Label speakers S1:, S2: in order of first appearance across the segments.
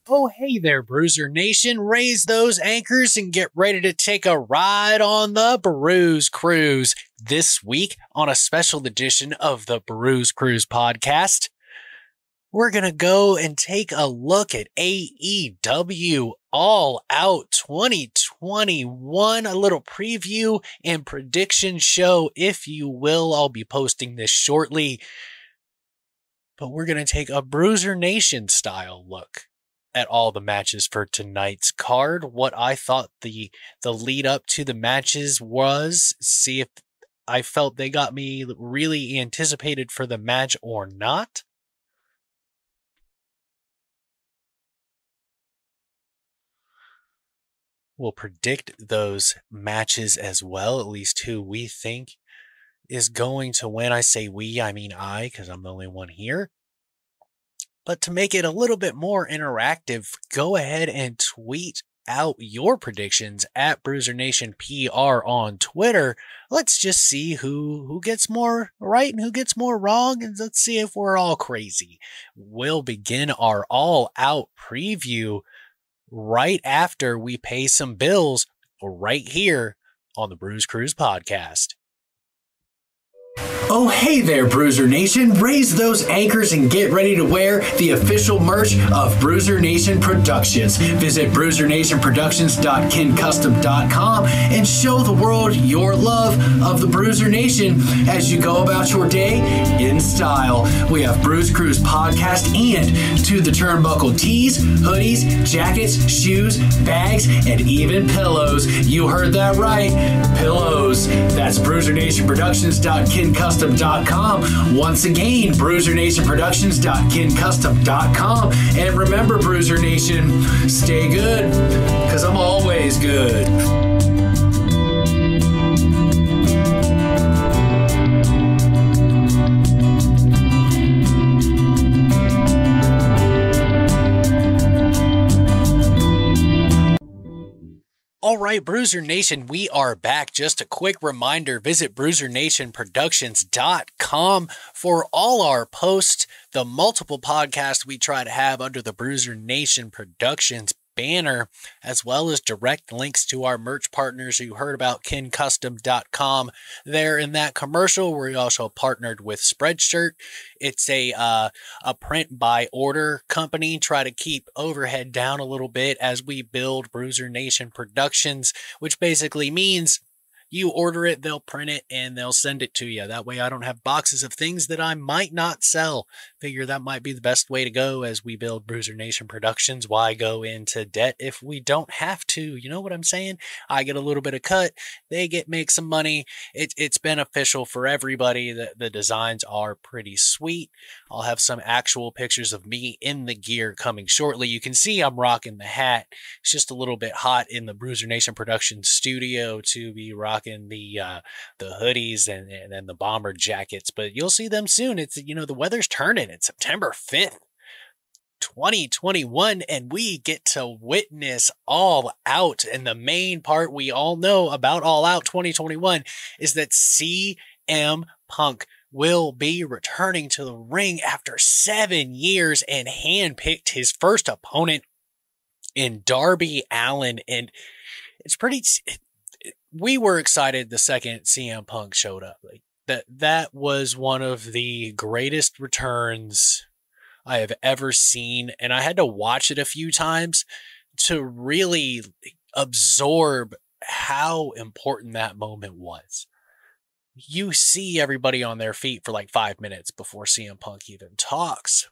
S1: Oh, hey there, Bruiser Nation. Raise those anchors and get ready to take a ride on the BRUZE Cruise. This week, on a special edition of the BRUZE Cruise podcast, we're going to go and take a look at AEW All Out 2021, a little preview and prediction show, if you will. I'll be posting this shortly, but we're going to take a Bruiser Nation style look at all the matches for tonight's card, what I thought the lead up to the matches was, see if I felt they got me really anticipated for the match or not. We'll predict those matches as well, at least who we think is going to win. I say we, I mean I, because I'm the only one here. But to make it a little bit more interactive, go ahead and tweet out your predictions at BRUZERNATIONPR on Twitter. Let's just see who gets more right and who gets more wrong, and let's see if we're all crazy. We'll begin our all-out preview right after we pay some bills right here on the BRUZE Cruise podcast.
S2: Oh, hey there, Bruiser Nation. Raise those anchors and get ready to wear the official merch of Bruiser Nation Productions. Visit BRUZERNationProductions.KinCustom.com and show the world your love of the Bruiser Nation as you go about your day in style. We have BRUZE Cruise podcast and To the Turnbuckle tees, hoodies, jackets, shoes, bags, and even pillows. You heard that right, pillows. That's BRUZERNationProductions.KinCustom.com. Once again, BRUZERNationProductions.KinCustom.com. And remember, Bruiser Nation, stay good, because I'm always good.
S1: All right, Bruiser Nation, we are back. Just a quick reminder, visit BRUZERNationProductions.com for all our posts, the multiple podcasts we try to have under the Bruiser Nation Productions banner, as well as direct links to our merch partners you heard about, KinCustom.com. There in that commercial, we also partnered with Spreadshirt. It's a print by order company. Try to keep overhead down a little bit as we build Bruiser Nation Productions, which basically means you order it, they'll print it, and they'll send it to you. That way I don't have boxes of things that I might not sell. Figure that might be the best way to go as we build Bruiser Nation Productions. Why go into debt if we don't have to? You know what I'm saying? I get a little bit of cut. They make some money. It's beneficial for everybody. The designs are pretty sweet. I'll have some actual pictures of me in the gear coming shortly. You can see I'm rocking the hat. It's just a little bit hot in the Bruiser Nation Productions studio to be rocking the hoodies and the bomber jackets, but you'll see them soon. It's, the weather's turning. It's September 5th, 2021, and we get to witness All Out. And the main part we all know about All Out 2021 is that CM Punk will be returning to the ring after 7 years and handpicked his first opponent in Darby Allin. And it's pretty... We were excited the second CM Punk showed up. Like that was one of the greatest returns I have ever seen, and I had to watch it a few times to really absorb how important that moment was. You see everybody on their feet for like 5 minutes before CM Punk even talks.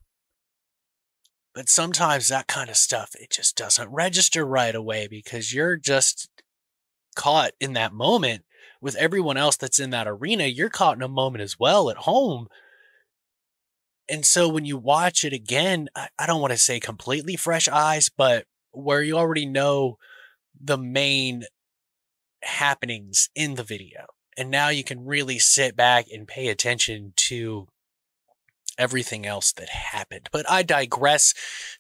S1: But sometimes that kind of stuff, it just doesn't register right away because you're just caught in that moment with everyone else that's in that arena. You're caught in a moment as well at home. And so when you watch it again, I don't want to say completely fresh eyes, but where you already know the main happenings in the video. And now you can really sit back and pay attention to everything else that happened. But I digress.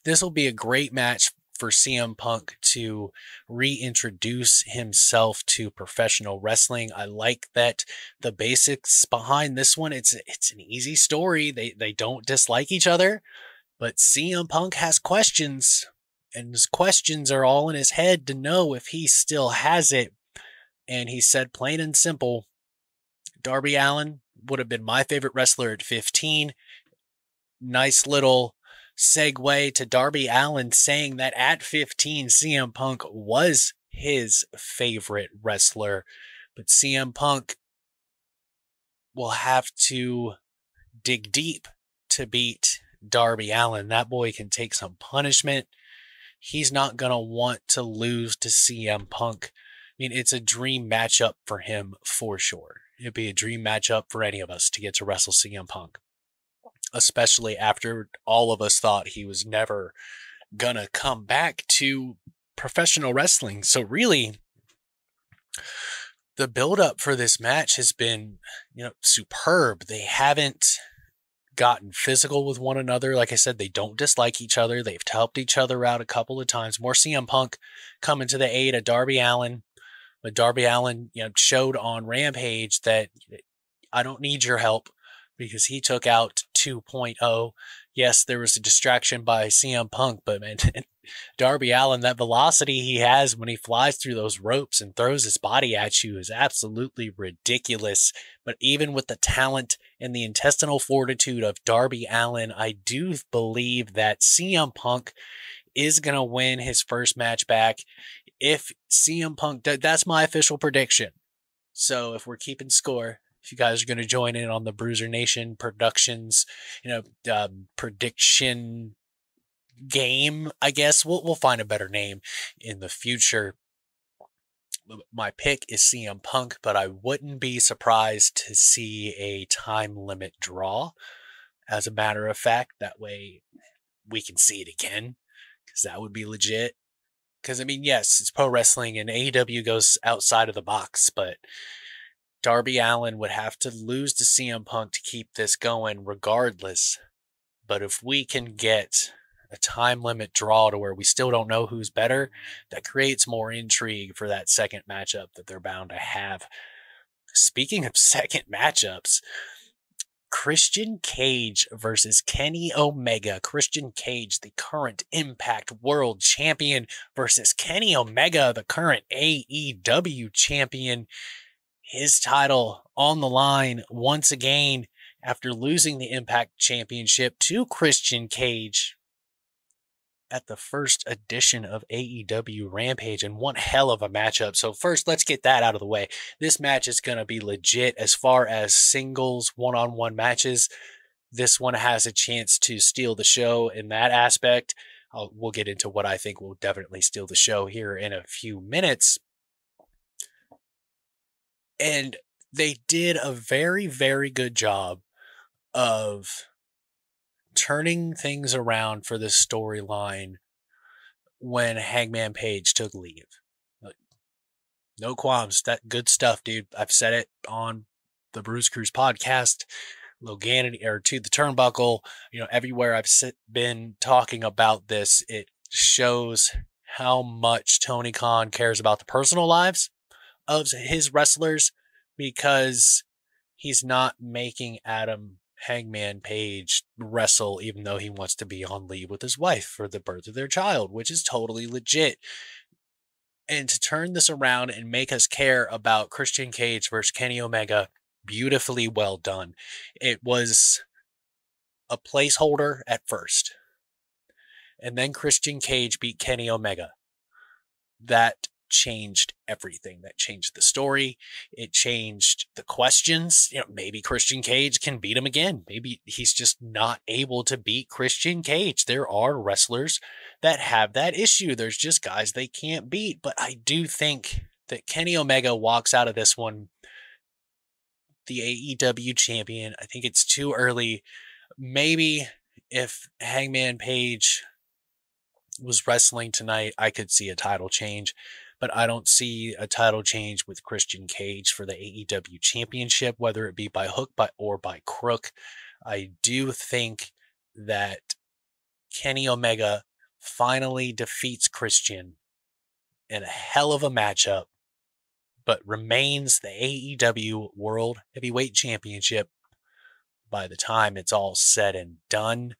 S1: This will be a great match for CM Punk to reintroduce himself to professional wrestling. I like that the basics behind this one, it's an easy story. They don't dislike each other, but CM Punk has questions and his questions are all in his head to know if he still has it. And he said plain and simple, Darby Allin would have been my favorite wrestler at 15. Nice little segue to Darby Allin saying that at 15, CM Punk was his favorite wrestler. But CM Punk will have to dig deep to beat Darby Allin. That boy can take some punishment. He's not going to want to lose to CM Punk. I mean, it's a dream matchup for him for sure. It'd be a dream matchup for any of us to get to wrestle CM Punk, especially after all of us thought he was never going to come back to professional wrestling. So really, the build-up for this match has been, superb. They haven't gotten physical with one another. Like I said, they don't dislike each other. They've helped each other out a couple of times. More CM Punk coming to the aid of Darby Allin. But Darby Allin, showed on Rampage that I don't need your help because he took out 2.0. Yes, there was a distraction by CM Punk, but man, Darby Allin, that velocity he has when he flies through those ropes and throws his body at you is absolutely ridiculous. But even with the talent and the intestinal fortitude of Darby Allin, I do believe that CM Punk is going to win his first match back. If CM Punk, that's my official prediction. So if we're keeping score, if you guys are going to join in on the Bruiser Nation Productions, prediction game, I guess we'll find a better name in the future. My pick is CM Punk, but I wouldn't be surprised to see a time limit draw. As a matter of fact, that way we can see it again, because that would be legit. Because, yes, it's pro wrestling and AEW goes outside of the box, but Darby Allin would have to lose to CM Punk to keep this going regardless. But if we can get a time limit draw to where we still don't know who's better, that creates more intrigue for that second matchup that they're bound to have. Speaking of second matchups, Christian Cage versus Kenny Omega. Christian Cage, the current Impact World Champion, versus Kenny Omega, the current AEW Champion. His title on the line once again after losing the Impact Championship to Christian Cage at the first edition of AEW Rampage, and one hell of a matchup. So first, let's get that out of the way. This match is going to be legit as far as singles one-on-one matches. This one has a chance to steal the show in that aspect. We'll get into what I think will definitely steal the show here in a few minutes. And they did a very, very good job of turning things around for this storyline when Hangman Page took leave. No qualms. That good stuff, dude. I've said it on the Bruce Cruise podcast, Loganity, or To the Turnbuckle. Everywhere I've been talking about this, it shows how much Tony Khan cares about the personal lives of his wrestlers, because he's not making Adam Hangman Page wrestle even though he wants to be on leave with his wife for the birth of their child, which is totally legit. And to turn this around and make us care about Christian Cage versus Kenny Omega, beautifully well done. It was a placeholder at first, and then Christian Cage beat Kenny Omega. That changed everything. That changed the story. It changed the questions. Maybe Christian Cage can beat him again. Maybe he's just not able to beat Christian Cage. There are wrestlers that have that issue. There's just guys they can't beat. But I do think that Kenny Omega walks out of this one the AEW champion. I think it's too early. Maybe if Hangman Page was wrestling tonight, I could see a title change. But I don't see a title change with Christian Cage for the AEW Championship, whether it be by hook or by crook. I do think that Kenny Omega finally defeats Christian in a hell of a matchup, but remains the AEW World Heavyweight Championship by the time it's all said and done.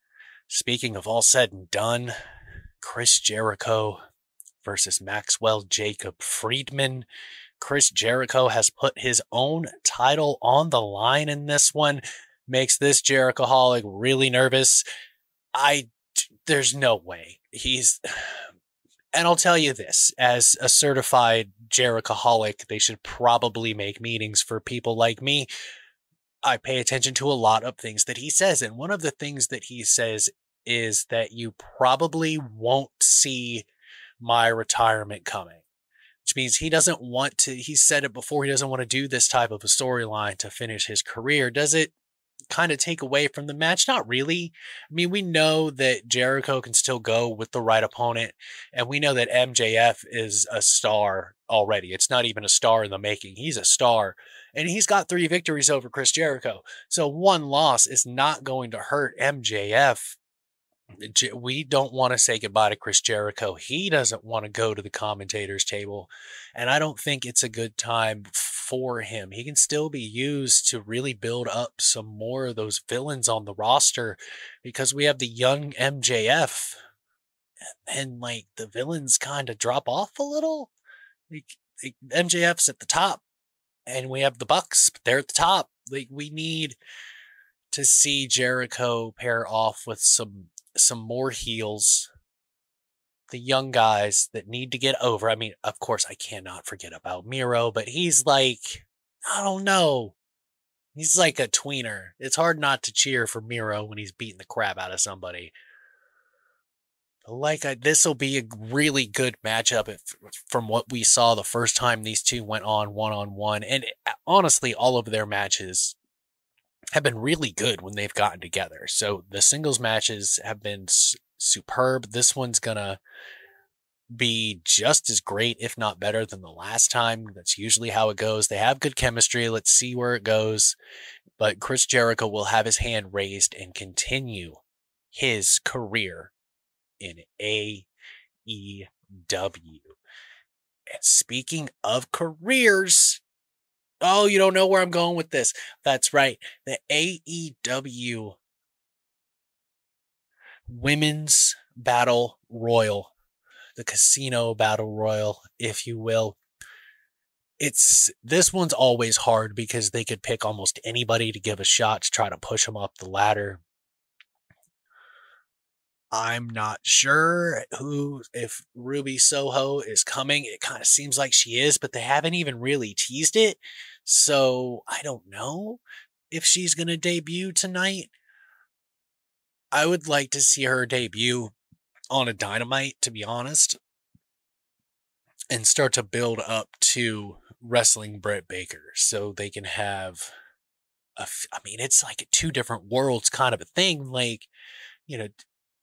S1: Speaking of all said and done, Chris Jericho versus Maxwell Jacob Friedman. Chris Jericho has put his own title on the line in this one. Makes this Jerichoholic really nervous. There's no way. And I'll tell you this, as a certified Jerichoholic, they should probably make meetings for people like me. I pay attention to a lot of things that he says, and one of the things that he says is that you probably won't see my retirement coming, which means he doesn't want to, he said it before, he doesn't want to do this type of a storyline to finish his career. Does it kind of take away from the match? Not really. I mean, we know that Jericho can still go with the right opponent, and we know that MJF is a star already. It's not even a star in the making. He's a star, and he's got 3 victories over Chris Jericho. So 1 loss is not going to hurt MJF. We don't want to say goodbye to Chris Jericho. He doesn't want to go to the commentators table, and I don't think it's a good time for him. He can still be used to really build up some more of those villains on the roster, because we have the young MJF, and like the villains kind of drop off a little. Like MJF's at the top, and we have the Bucks, but they're at the top. Like, we need to see Jericho pair off with some more heels, the young guys that need to get over. I mean, of course, I cannot forget about Miro, but he's like, I don't know. He's like a tweener. It's hard not to cheer for Miro when he's beating the crap out of somebody. This will be a really good matchup from what we saw the first time these two went on one-on-one. And honestly, all of their matches have been really good when they've gotten together. So the singles matches have been superb. This one's gonna be just as great, if not better, than the last time. That's usually how it goes. They have good chemistry. Let's see where it goes. But Chris Jericho will have his hand raised and continue his career in AEW. And speaking of careers, oh, you don't know where I'm going with this. That's right. The AEW Women's Battle Royal, the Casino Battle Royal, if you will. This one's always hard because they could pick almost anybody to give a shot to try to push them up the ladder. I'm not sure if Ruby Soho is coming. It kind of seems like she is, but they haven't even really teased it. So I don't know if she's going to debut tonight. I would like to see her debut on a Dynamite, to be honest, and start to build up to wrestling Britt Baker so they can have it's like 2 different worlds kind of a thing. Like, you know,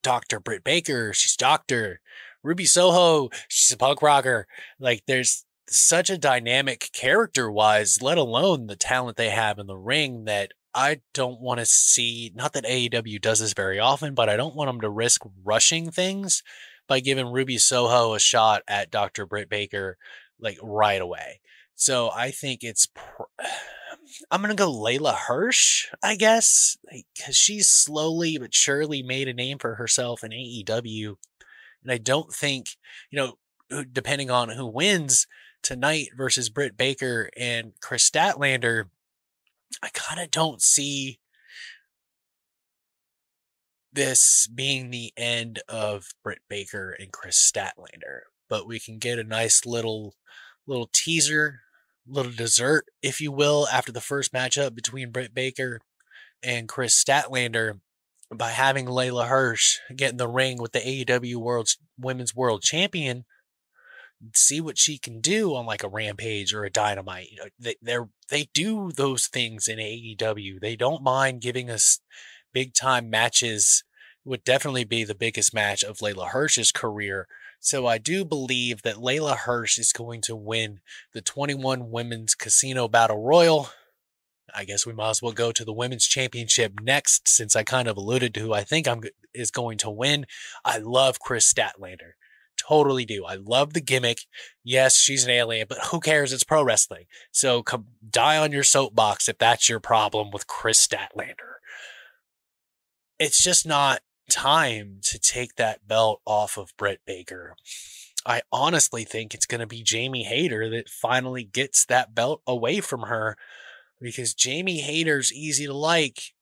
S1: Dr. Britt Baker, she's Dr. Ruby Soho, she's a punk rocker. Like, there's such a dynamic character-wise, let alone the talent they have in the ring, that I don't want to see, not that AEW does this very often, but I don't want them to risk rushing things by giving Ruby Soho a shot at Dr. Britt Baker, like, right away. So I think I'm going to go Layla Hirsch, I guess, because she's slowly but surely made a name for herself in AEW. And I don't think, depending on who wins tonight versus Britt Baker and Chris Statlander, I kind of don't see this being the end of Britt Baker and Chris Statlander. But we can get a nice little teaser, little dessert, if you will, after the first matchup between Britt Baker and Chris Statlander by having Layla Hirsch get in the ring with the AEW Women's World Champion. See what she can do on like a Rampage or a Dynamite. They do those things in AEW. They don't mind giving us big time matches. Would definitely be the biggest match of Layla Hirsch's career. So I do believe that Layla Hirsch is going to win the 21 Women's Casino Battle Royal. I guess we might as well go to the Women's Championship next, since I kind of alluded to who I think is going to win. I love Chris Statlander. Totally do. I love the gimmick. Yes, she's an alien, but who cares? It's pro wrestling. So come die on your soapbox if that's your problem with Chris Statlander. It's just not time to take that belt off of Britt Baker. I honestly think it's going to be Jamie Hayter that finally gets that belt away from her, because Jamie Hayter's easy to like.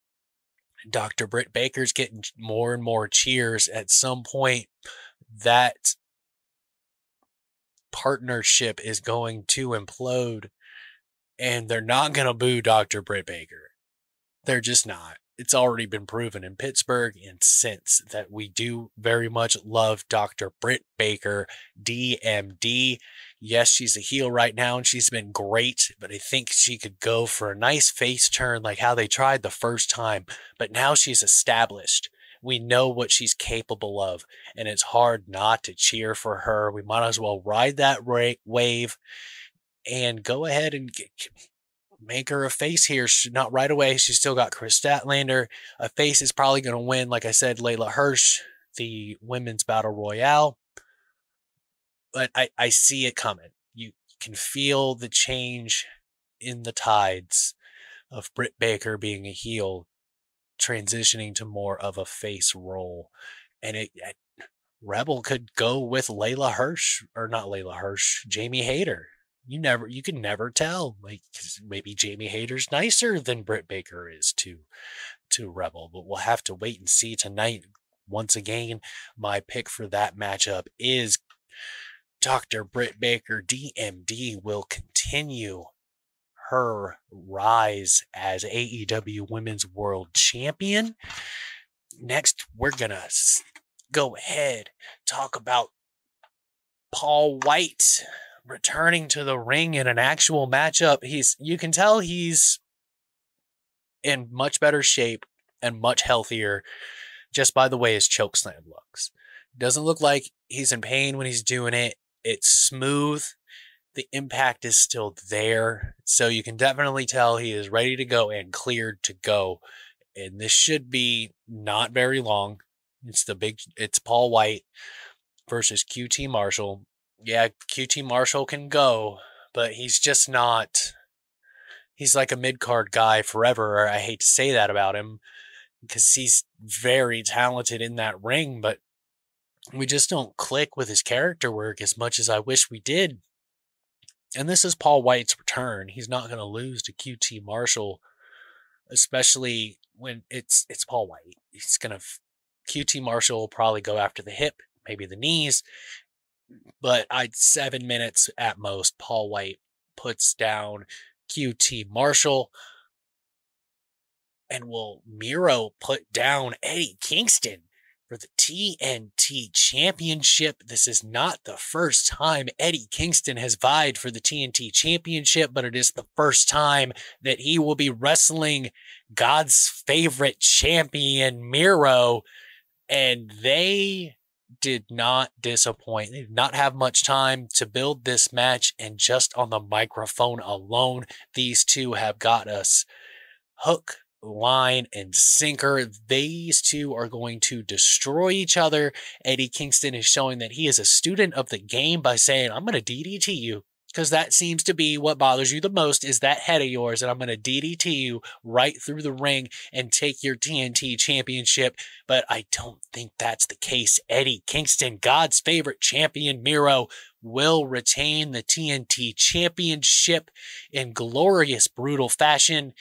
S1: Dr. Britt Baker's getting more and more cheers. At some point, that partnership is going to implode, and they're not going to boo Dr. Britt Baker. They're just not. It's already been proven in Pittsburgh and since that we do very much love Dr. Britt Baker, DMD. Yes, she's a heel right now and she's been great, but I think she could go for a nice face turn like how they tried the first time. But now she's established. We know what she's capable of, and it's hard not to cheer for her. We might as well ride that wave and go ahead and make her a face here. Not right away. She's still got Chris Statlander. A face is probably going to win, like I said, Layla Hirsch, the women's battle royale. But I see it coming. You can feel the change in the tides of Britt Baker being a heel, transitioning to more of a face role. And Rebel could go with Layla Hirsch, or not Layla Hirsch, Jamie Hayter. You can never tell. Like, maybe Jamie Hayter's nicer than Britt Baker is to Rebel, but we'll have to wait and see tonight. Once again, my pick for that matchup is Dr. Britt Baker. DMD will continue her rise as AEW Women's World Champion. Next, we're gonna go ahead, talk about Paul White returning to the ring in an actual matchup. You can tell he's in much better shape and much healthier just by the way his chokeslam looks. Doesn't look like he's in pain when he's doing it. It's smooth. The impact is still there. So you can definitely tell he is ready to go and cleared to go. And this should be not very long. It's Paul White versus QT Marshall. Yeah, QT Marshall can go, but he's just not. He's like a mid-card guy forever. I hate to say that about him because he's very talented in that ring, but we just don't click with his character work as much as I wish we did. And this is Paul White's return. He's not going to lose to QT Marshall, especially when it's Paul White. QT Marshall will probably go after the hip, maybe the knees. But 7 minutes at most, Paul White puts down QT Marshall. And will Miro put down Eddie Kingston for the TNT Championship? This is not the first time Eddie Kingston has vied for the TNT Championship, but it is the first time that he will be wrestling God's favorite champion, Miro. And they did not disappoint. They did not have much time to build this match, and just on the microphone alone, these two have got us hook, line, and sinker. These two are going to destroy each other. Eddie Kingston is showing that he is a student of the game by saying, I'm going to DDT you, because that seems to be what bothers you the most, is that head of yours, and I'm going to DDT you right through the ring and take your TNT Championship. But I don't think that's the case. Eddie Kingston, God's favorite champion, Miro, will retain the TNT Championship in glorious, brutal fashion.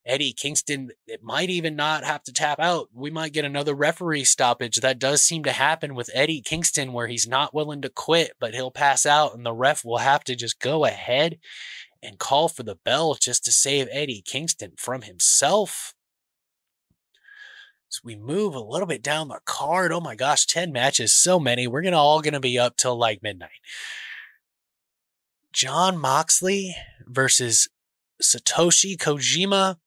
S1: Eddie Kingston, it might even not have to tap out. We might get another referee stoppage. That does seem to happen with Eddie Kingston, where he's not willing to quit, but he'll pass out, and the ref will have to just go ahead and call for the bell just to save Eddie Kingston from himself. So we move a little bit down the card. Oh my gosh, 10 matches, so many. We're all going to be up till like midnight. Jon Moxley versus Satoshi Kojima.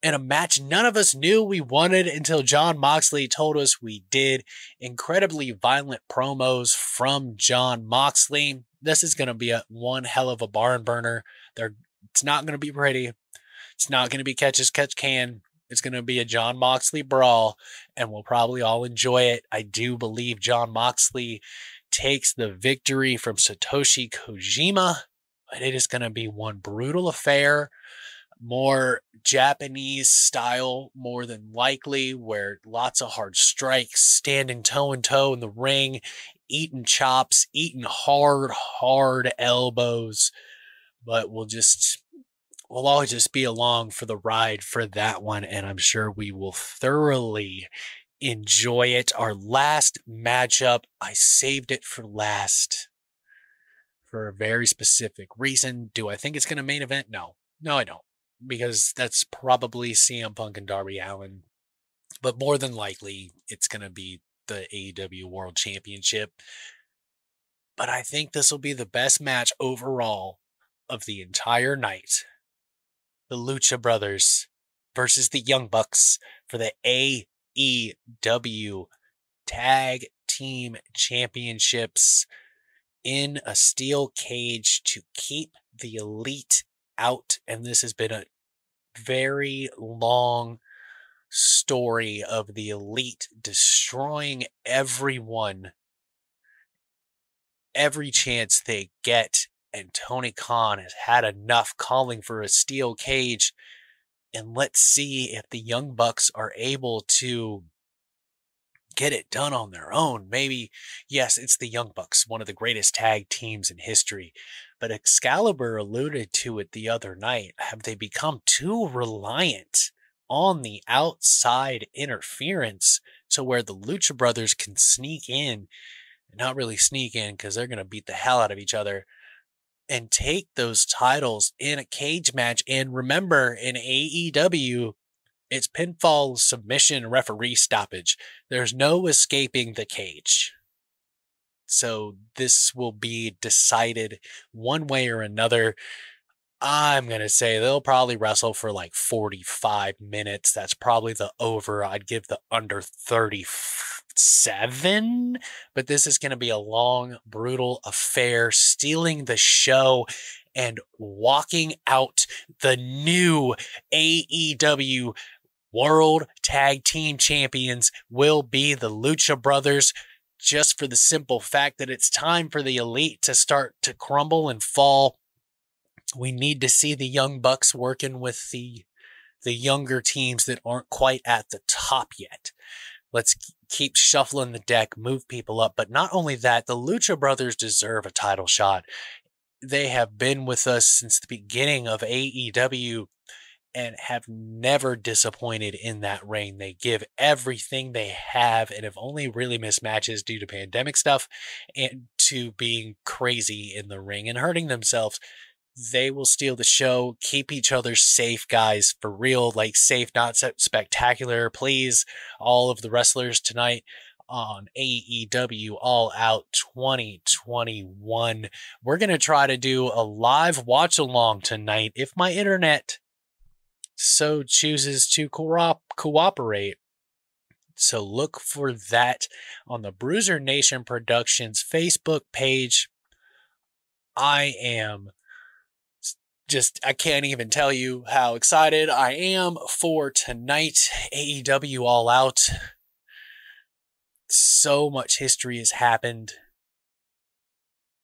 S1: In a match none of us knew we wanted until Jon Moxley told us we did. Incredibly violent promos from Jon Moxley. This is going to be one hell of a barn burner. It's not going to be pretty. It's not going to be catch as catch can. It's going to be a Jon Moxley brawl, and we'll probably all enjoy it. I do believe Jon Moxley takes the victory from Satoshi Kojima, but it is going to be one brutal affair. more Japanese style, more than likely, where lots of hard strikes, standing toe and toe in the ring, eating chops, eating hard elbows. But we'll all just be along for the ride for that one, and I'm sure we will thoroughly enjoy it. Our last matchup, I saved it for last for a very specific reason. Do I think it's going to main event? No, I don't, because that's probably CM Punk and Darby Allin. But more than likely, it's going to be the AEW World Championship. But I think this will be the best match overall of the entire night. The Lucha Brothers versus the Young Bucks for the AEW Tag Team Championships in a steel cage to keep the Elite out. And this has been a very long story of the Elite destroying everyone every chance they get. And Tony Khan has had enough, calling for a steel cage. And let's see if the Young Bucks are able to get it done on their own. Maybe, yes, it's the Young Bucks, one of the greatest tag teams in history. But Excalibur alluded to it the other night. Have they become too reliant on the outside interference to where the Lucha Brothers can sneak in, not really sneak in because they're going to beat the hell out of each other, and take those titles in a cage match? And remember, in AEW, it's pinfall, submission, referee stoppage. There's no escaping the cage. So this will be decided one way or another. I'm going to say they'll probably wrestle for like 45 minutes. That's probably the over. I'd give the under 37. But this is going to be a long, brutal affair, stealing the show and walking out the new AEW World Tag Team Champions will be the Lucha Brothers, just for the simple fact that it's time for the Elite to start to crumble and fall. We need to see the Young Bucks working with the younger teams that aren't quite at the top yet. Let's keep shuffling the deck, move people up. But not only that, the Lucha Brothers deserve a title shot. They have been with us since the beginning of AEW and have never disappointed in that ring. They give everything they have and have only really missed matches due to pandemic stuff and to being crazy in the ring and hurting themselves. They will steal the show, keep each other safe, guys, for real, like safe, not spectacular. Please, all of the wrestlers tonight on AEW All Out 2021. We're going to try to do a live watch along tonight if my internet so chooses to cooperate. So look for that on the Bruiser Nation Productions Facebook page. I can't even tell you how excited I am for tonight. AEW All Out. So much history has happened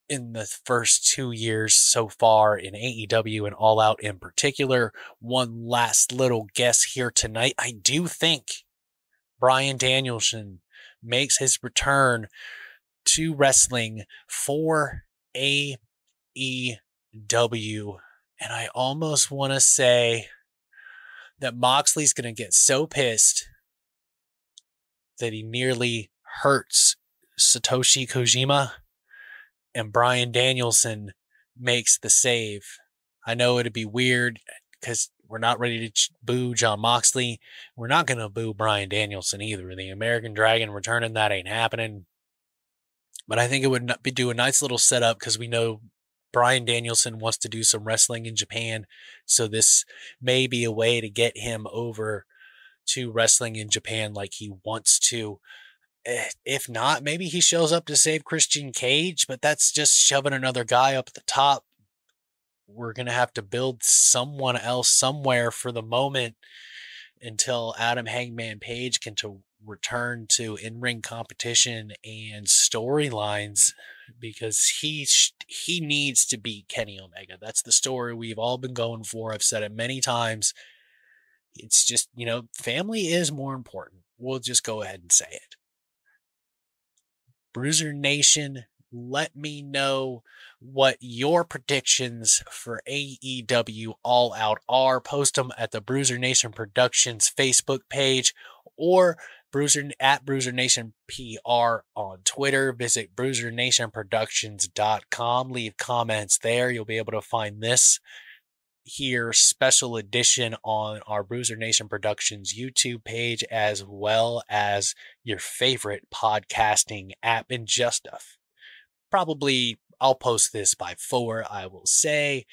S1: in the first 2 years so far in AEW and All Out in particular. One last little guess here tonight. I do think Bryan Danielson makes his return to wrestling for AEW. And I almost want to say that Moxley's going to get so pissed that he nearly hurts Satoshi Kojima, and Bryan Danielson makes the save. I know it'd be weird because we're not ready to boo Jon Moxley. We're not going to boo Bryan Danielson either. The American Dragon returning, that ain't happening. But I think it would do a nice little setup because we know Bryan Danielson wants to do some wrestling in Japan. So this may be a way to get him over to wrestling in Japan like he wants to. If not, maybe he shows up to save Christian Cage, but that's just shoving another guy up at the top. We're going to have to build someone else somewhere for the moment until Adam Hangman Page can return to in-ring competition and storylines. because he needs to beat Kenny Omega. That's the story we've all been going for. I've said it many times. It's just, family is more important. We'll just go ahead and say it. Bruiser Nation, let me know what your predictions for AEW All Out are. Post them at the Bruiser Nation Productions Facebook page or at Bruiser Nation PR on Twitter. Visit BRUZERNationProductions.com. Leave comments there. You'll be able to find this here special edition on our Bruiser Nation Productions YouTube page, as well as your favorite podcasting app. And just probably I'll post this by 4, I will say.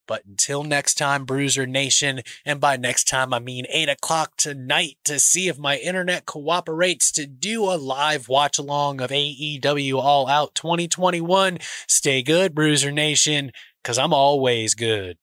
S1: But until next time, Bruiser Nation, and by next time I mean 8 o'clock tonight, to see if my internet cooperates to do a live watch along of AEW All Out 2021. Stay good, Bruiser Nation, because I'm always good.